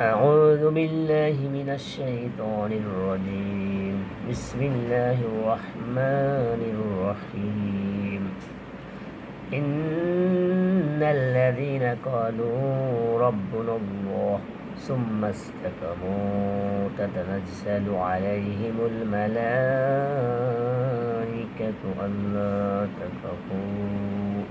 أعوذ بالله من الشيطان الرجيم بسم الله الرحمن الرحيم إن الذين قالوا ربنا الله ثم استقاموا تتنزل عليهم الملائكة ألا تخافوا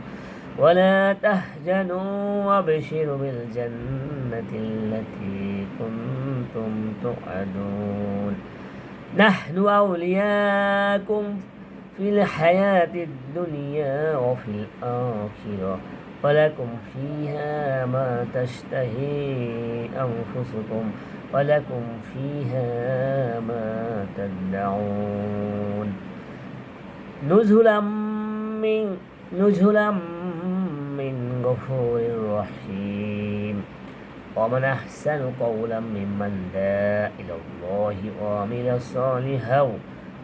ولا تحزنوا وابشروا بالجنة التي كنتم توعدون نحن أولياءكم في الحياة الدنيا وفي الآخرة ولكم فيها ما تشتهي أنفسكم ولكم فيها ما تدعون نزلا من غفور رحيم ومن أحسن قولا ممن دعا إلى الله وعمل صالحا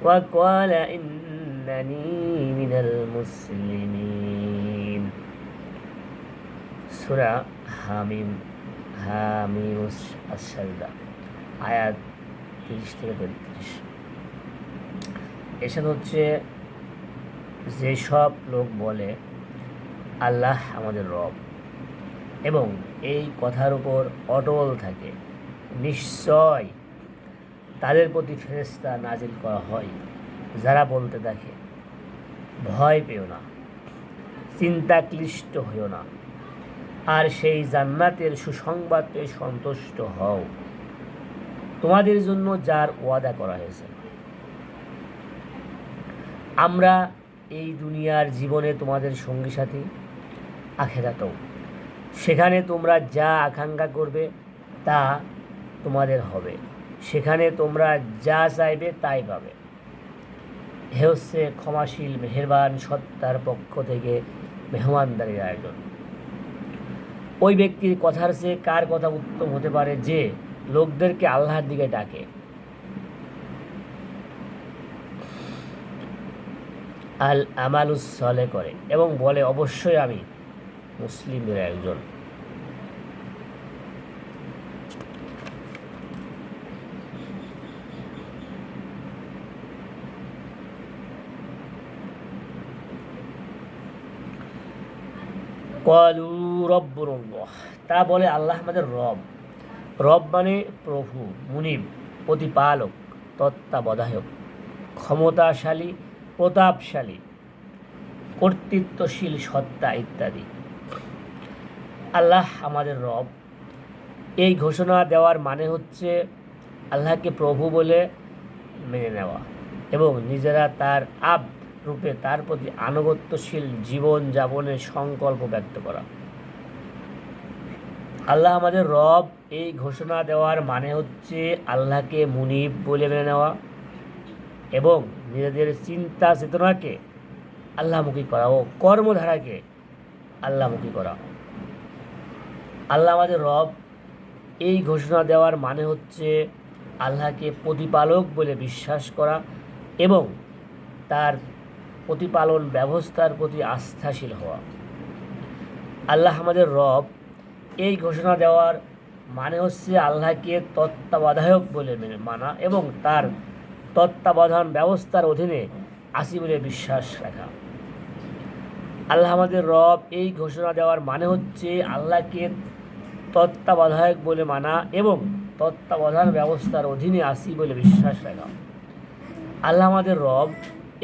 وقال إنني من المسلمين সূরা হামিম আস-সাজদা আয়াত 30 থেকে 33। এসব হচ্ছে যেসব লোক বলে আল্লাহ আমাদের রব এবং এই কথার উপর অটল থাকে, নিশ্চয় তাদের প্রতি ফেরেশতা নাজিল করা হয় যারা বলতে থাকে ভয় পেও না, চিন্তাক্লিষ্ট হইও না, আর সেই জান্নাতের সুসংবাদ পেয়ে সন্তুষ্ট হও তোমাদের জন্য যার ওয়াদা করা হয়েছে। আমরা এই দুনিয়ার জীবনে তোমাদের সঙ্গী সাথী, আখিরাতেও সেখানে তোমরা যা আকাঙ্ক্ষা করবে তা তোমাদের হবে, সেখানে তোমরা যা চাইবে তাই পাবে। এ হচ্ছে ক্ষমাশীল মেহেরবান সত্তার পক্ষ থেকে মেহমানদারির আয়োজন। ওই ব্যক্তির কথার চেয়ে কার কথা উত্তম হতে পারে যে লোকদেরকে আল্লাহর দিকে ডাকে, আল আমালুস সালেহ করে এবং বলে অবশ্যই আমি মুসলিমের একজন। ক্বালু রব্বুনাল্লাহ, তা বলে আল্লাহ আমাদের রব। রব মানে প্রভু, মুনিব, প্রতিপালক, তত্ত্বাবধায়ক, ক্ষমতাশালী, প্রতাপশালী, কর্তৃত্বশীল সত্তা ইত্যাদি। আল্লাহ আমাদের রব, এই ঘোষণা দেওয়ার মানে হচ্ছে আল্লাহকে প্রভু বলে মেনে নেওয়া এবং নিজেরা তার আব্দ রূপে তার প্রতি আনুগত্যশীল জীবন যাপনের সংকল্প ব্যক্ত করা। আল্লাহ আমাদের রব, এই ঘোষণা দেওয়ার মানে হচ্ছে আল্লাহকে মুনিব বলে মেনে নেওয়া এবং নিজেদের চিন্তা চেতনাকে আল্লাহমুখী করা ও কর্মধারাকে আল্লাহমুখী করা। আল্লাহ আমাদের রব, এই ঘোষণা দেওয়ার মানে হচ্ছে আল্লাহকে প্রতিপালক বলে বিশ্বাস করা এবং তার প্রতিপালন ব্যবস্থার প্রতি আস্থাশীল হওয়া। আল্লাহ আমাদের রব, এই ঘোষণা দেওয়ার মানে হচ্ছে আল্লাহকে তত্ত্বাবধায়ক বলে মানা এবং তার তত্ত্বাবধান ব্যবস্থার অধীনে আসি বলে বিশ্বাস রাখা। আল্লাহ আমাদের রব, এই ঘোষণা দেওয়ার মানে হচ্ছে আল্লাহকে তত্ত্বাবধায়ক বলে মানা এবং তত্ত্বাবধান ব্যবস্থার অধীনে আসি বলে বিশ্বাস রাখা। আল্লাহ আমাদের রব,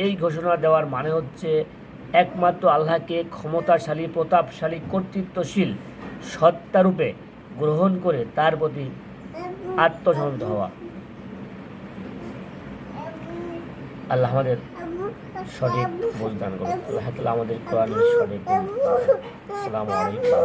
এই ঘোষণা দেওয়ার মানে হচ্ছে একমাত্র আল্লাহকে ক্ষমতাশালী, প্রতাপশালী, কর্তৃত্বশীল সত্তারূপে গ্রহণ করে তার প্রতি আত্মসমর্পিত হওয়া। আল্লাহ আমাদের সঠিক বোঝ দান করুন। আল্লাহ আমাদের কোরআনের সঠিক। আসসালামু আলাইকুম।